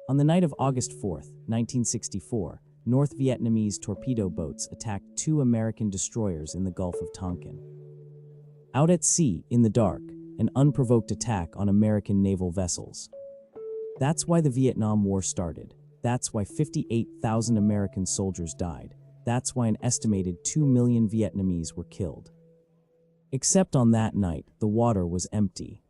On the night of August 4, 1964, North Vietnamese torpedo boats attacked two American destroyers in the Gulf of Tonkin. Out at sea, in the dark, an unprovoked attack on American naval vessels. That's why the Vietnam War started. That's why 58,000 American soldiers died. That's why an estimated 2 million Vietnamese were killed. Except on that night, the water was empty.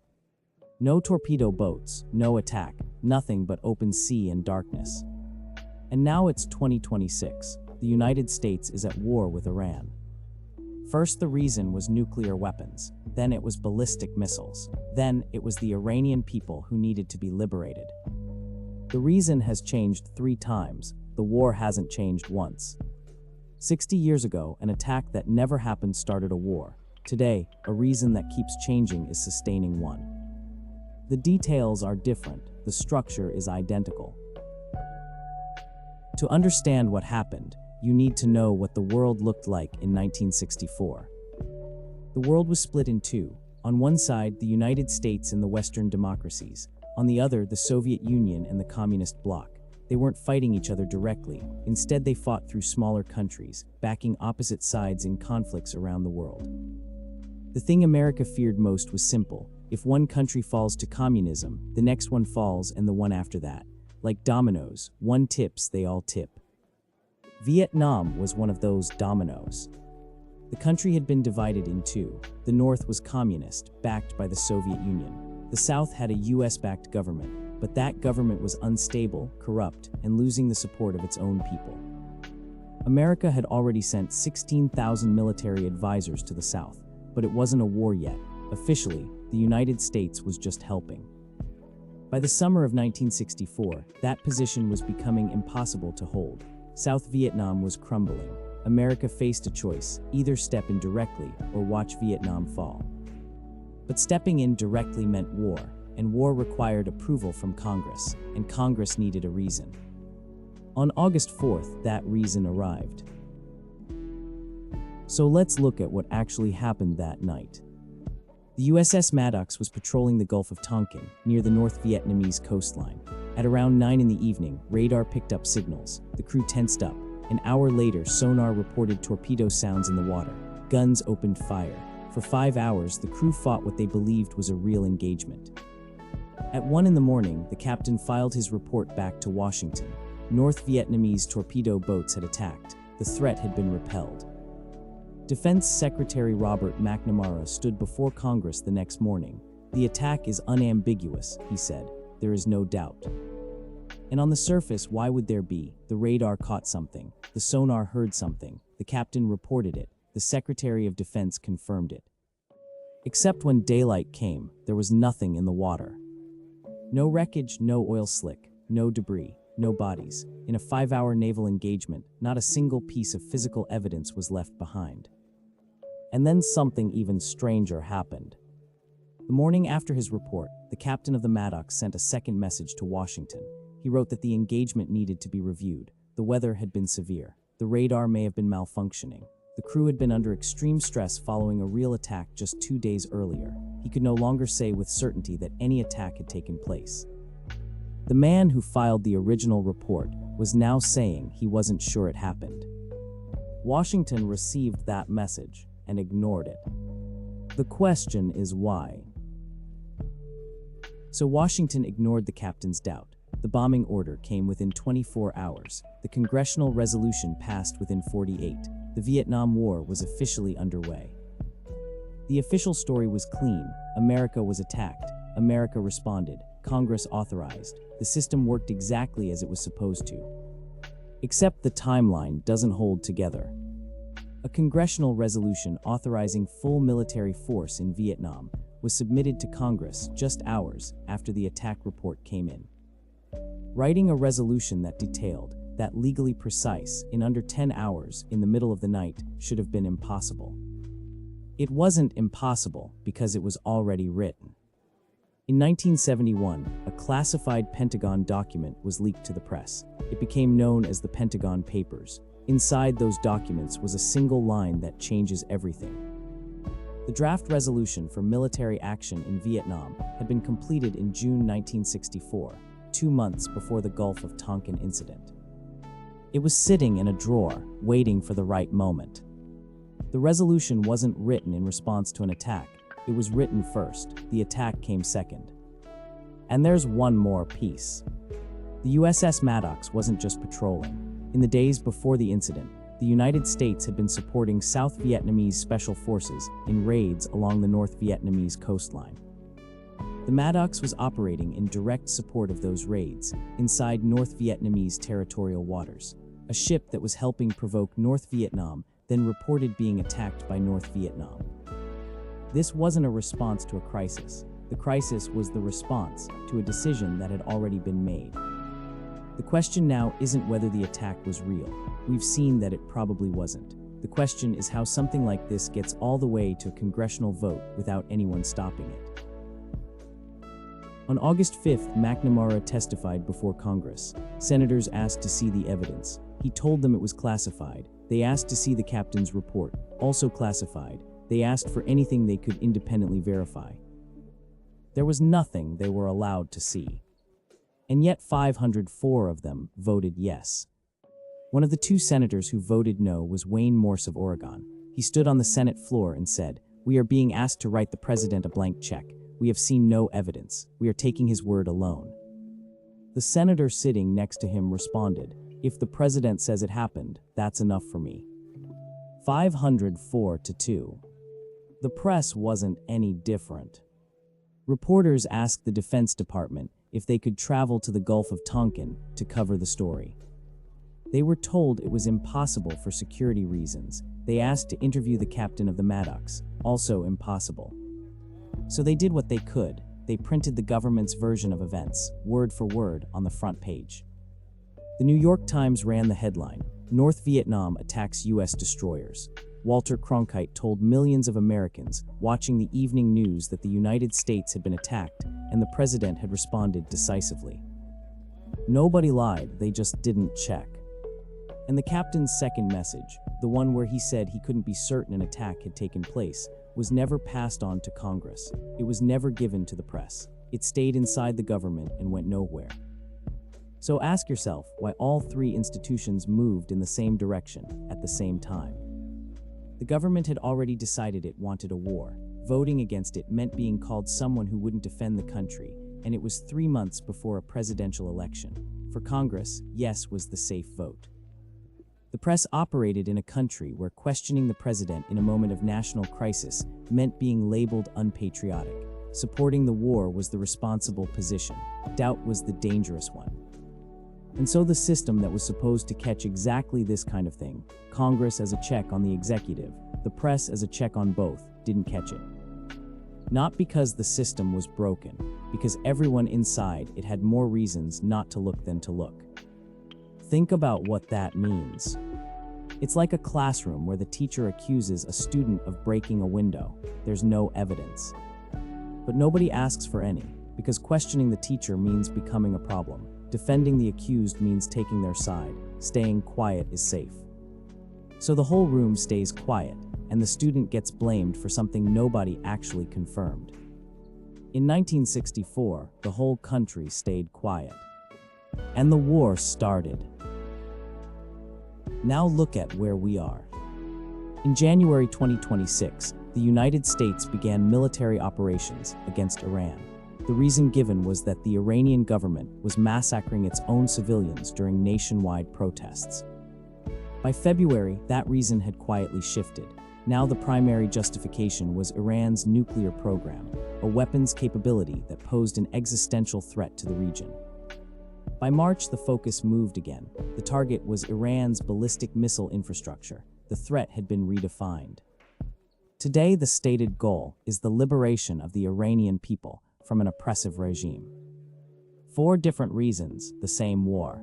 No torpedo boats, no attack, nothing but open sea and darkness. And now it's 2026. The United States is at war with Iran. First, the reason was nuclear weapons. Then it was ballistic missiles. Then it was the Iranian people who needed to be liberated. The reason has changed 3 times. The war hasn't changed once. 60 years ago, an attack that never happened started a war. Today, a reason that keeps changing is sustaining one. The details are different. The structure is identical. To understand what happened, you need to know what the world looked like in 1964. The world was split in two. On one side, the United States and the Western democracies. On the other, the Soviet Union and the Communist bloc. They weren't fighting each other directly. Instead, they fought through smaller countries, backing opposite sides in conflicts around the world. The thing America feared most was simple. If one country falls to communism, the next one falls and the one after that. Like dominoes, one tips, they all tip. Vietnam was one of those dominoes. The country had been divided in two. The North was communist, backed by the Soviet Union. The South had a US-backed government, but that government was unstable, corrupt, and losing the support of its own people. America had already sent 16,000 military advisors to the South, but it wasn't a war yet. Officially, the United States was just helping. By the summer of 1964, that position was becoming impossible to hold. South Vietnam was crumbling. America faced a choice: either step in directly or watch Vietnam fall. But stepping in directly meant war, and war required approval from Congress, and Congress needed a reason. On August 4th, that reason arrived. So let's look at what actually happened that night. The USS Maddox was patrolling the Gulf of Tonkin, near the North Vietnamese coastline. At around 9 in the evening, radar picked up signals. The crew tensed up. An hour later, sonar reported torpedo sounds in the water. Guns opened fire. For 5 hours, the crew fought what they believed was a real engagement. At 1 in the morning, the captain filed his report back to Washington. North Vietnamese torpedo boats had attacked. The threat had been repelled. Defense Secretary Robert McNamara stood before Congress the next morning. "The attack is unambiguous," he said. "There is no doubt." And on the surface, why would there be? The radar caught something. The sonar heard something. The captain reported it. The Secretary of Defense confirmed it. Except when daylight came, there was nothing in the water. No wreckage, no oil slick, no debris, no bodies. In a 5-hour naval engagement, not a single piece of physical evidence was left behind. And then something even stranger happened. The morning after his report, the captain of the Maddox sent a second message to Washington. He wrote that the engagement needed to be reviewed. The weather had been severe. The radar may have been malfunctioning. The crew had been under extreme stress following a real attack just 2 days earlier. He could no longer say with certainty that any attack had taken place. The man who filed the original report was now saying he wasn't sure it happened. Washington received that message and ignored it. The question is why? So Washington ignored the captain's doubt. The bombing order came within 24 hours. The congressional resolution passed within 48. The Vietnam War was officially underway. The official story was clean. America was attacked. America responded. Congress authorized. The system worked exactly as it was supposed to. Except the timeline doesn't hold together. A congressional resolution authorizing full military force in Vietnam was submitted to Congress just hours after the attack report came in. Writing a resolution that detailed, that legally precise, in under 10 hours in the middle of the night should have been impossible. It wasn't impossible because it was already written. In 1971, a classified Pentagon document was leaked to the press. It became known as the Pentagon Papers. Inside those documents was a single line that changes everything. The draft resolution for military action in Vietnam had been completed in June 1964. 2 months before the Gulf of Tonkin incident. It was sitting in a drawer, waiting for the right moment. The resolution wasn't written in response to an attack. It was written first. The attack came second. And there's one more piece. The USS Maddox wasn't just patrolling. In the days before the incident, the United States had been supporting South Vietnamese special forces in raids along the North Vietnamese coastline. The Maddox was operating in direct support of those raids inside North Vietnamese territorial waters. A ship that was helping provoke North Vietnam then reported being attacked by North Vietnam. This wasn't a response to a crisis. The crisis was the response to a decision that had already been made. The question now isn't whether the attack was real. We've seen that it probably wasn't. The question is how something like this gets all the way to a congressional vote without anyone stopping it. On August 5th, McNamara testified before Congress. Senators asked to see the evidence. He told them it was classified. They asked to see the captain's report, also classified. They asked for anything they could independently verify. There was nothing they were allowed to see. And yet 504 of them voted yes. One of the 2 senators who voted no was Wayne Morse of Oregon. He stood on the Senate floor and said, "We are being asked to write the president a blank check. We have seen no evidence. We are taking his word alone." The senator sitting next to him responded, "If the president says it happened, that's enough for me." 504 to 2. The press wasn't any different. Reporters asked the Defense Department if they could travel to the Gulf of Tonkin to cover the story. They were told it was impossible for security reasons. They asked to interview the captain of the Maddox, also impossible. So they did what they could. They printed the government's version of events, word for word, on the front page. The New York Times ran the headline, "North Vietnam attacks U.S. destroyers." Walter Cronkite told millions of Americans watching the evening news that the United States had been attacked and the president had responded decisively. Nobody lied, they just didn't check. And the captain's second message, the one where he said he couldn't be certain an attack had taken place, was never passed on to Congress. It was never given to the press. It stayed inside the government and went nowhere. So ask yourself why all 3 institutions moved in the same direction at the same time. The government had already decided it wanted a war. Voting against it meant being called someone who wouldn't defend the country, and it was 3 months before a presidential election. For Congress, yes was the safe vote. The press operated in a country where questioning the president in a moment of national crisis meant being labeled unpatriotic. Supporting the war was the responsible position. Doubt was the dangerous one. And so the system that was supposed to catch exactly this kind of thing, Congress as a check on the executive, the press as a check on both, didn't catch it. Not because the system was broken, because everyone inside it had more reasons not to look than to look. Think about what that means. It's like a classroom where the teacher accuses a student of breaking a window. There's no evidence. But nobody asks for any, because questioning the teacher means becoming a problem. Defending the accused means taking their side. Staying quiet is safe. So the whole room stays quiet, and the student gets blamed for something nobody actually confirmed. In 1964, the whole country stayed quiet. And the war started. Now look at where we are. In January 2026, the United States began military operations against Iran. The reason given was that the Iranian government was massacring its own civilians during nationwide protests. By February, that reason had quietly shifted. Now the primary justification was Iran's nuclear program, a weapons capability that posed an existential threat to the region. By March, the focus moved again. The target was Iran's ballistic missile infrastructure. The threat had been redefined. Today, the stated goal is the liberation of the Iranian people from an oppressive regime. 4 different reasons, the same war.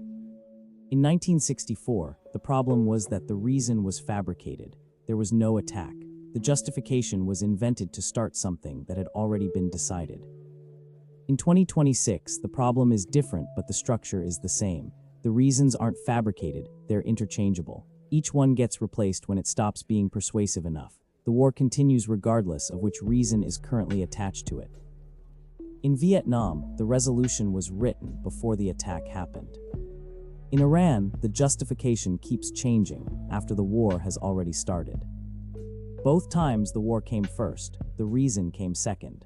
In 1964, the problem was that the reason was fabricated. There was no attack. The justification was invented to start something that had already been decided. In 2026, the problem is different, but the structure is the same. The reasons aren't fabricated, they're interchangeable. Each one gets replaced when it stops being persuasive enough. The war continues regardless of which reason is currently attached to it. In Vietnam, the resolution was written before the attack happened. In Iran, the justification keeps changing after the war has already started. Both times the war came first, the reason came second.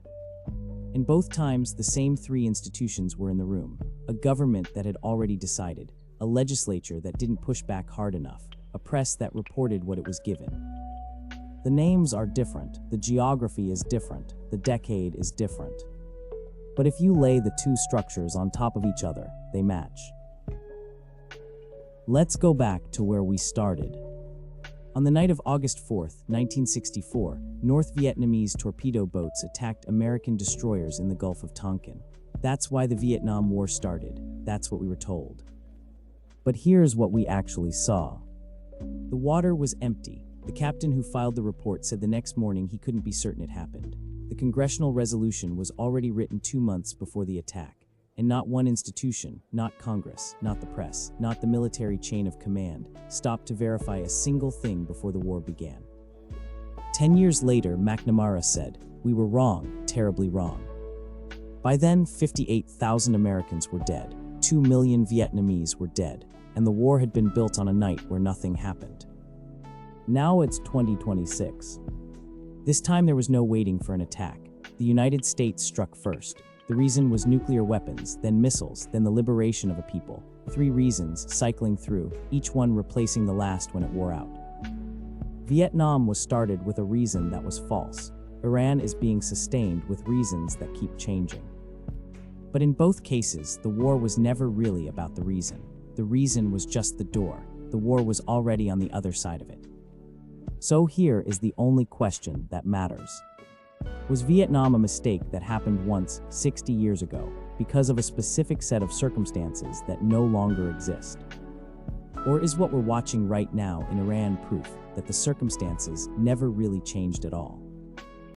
In both times, the same three institutions were in the room: a government that had already decided, a legislature that didn't push back hard enough, a press that reported what it was given. The names are different, the geography is different, the decade is different. But if you lay the two structures on top of each other, they match. Let's go back to where we started. On the night of August 4th, 1964, North Vietnamese torpedo boats attacked American destroyers in the Gulf of Tonkin. That's why the Vietnam War started. That's what we were told. But here's what we actually saw. The water was empty. The captain who filed the report said the next morning he couldn't be certain it happened. The congressional resolution was already written 2 months before the attack, and not one institution, not Congress, not the press, not the military chain of command, stopped to verify a single thing before the war began. 10 years later, McNamara said, "We were wrong, terribly wrong." By then, 58,000 Americans were dead, 2 million Vietnamese were dead, and the war had been built on a night where nothing happened. Now it's 2026. This time there was no waiting for an attack. The United States struck first. The reason was nuclear weapons, then missiles, then the liberation of a people. 3 reasons cycling through, each one replacing the last when it wore out. Vietnam was started with a reason that was false. Iran is being sustained with reasons that keep changing. But in both cases, the war was never really about the reason. The reason was just the door. The war was already on the other side of it. So here is the only question that matters. Was Vietnam a mistake that happened once 60 years ago because of a specific set of circumstances that no longer exist? Or is what we're watching right now in Iran proof that the circumstances never really changed at all?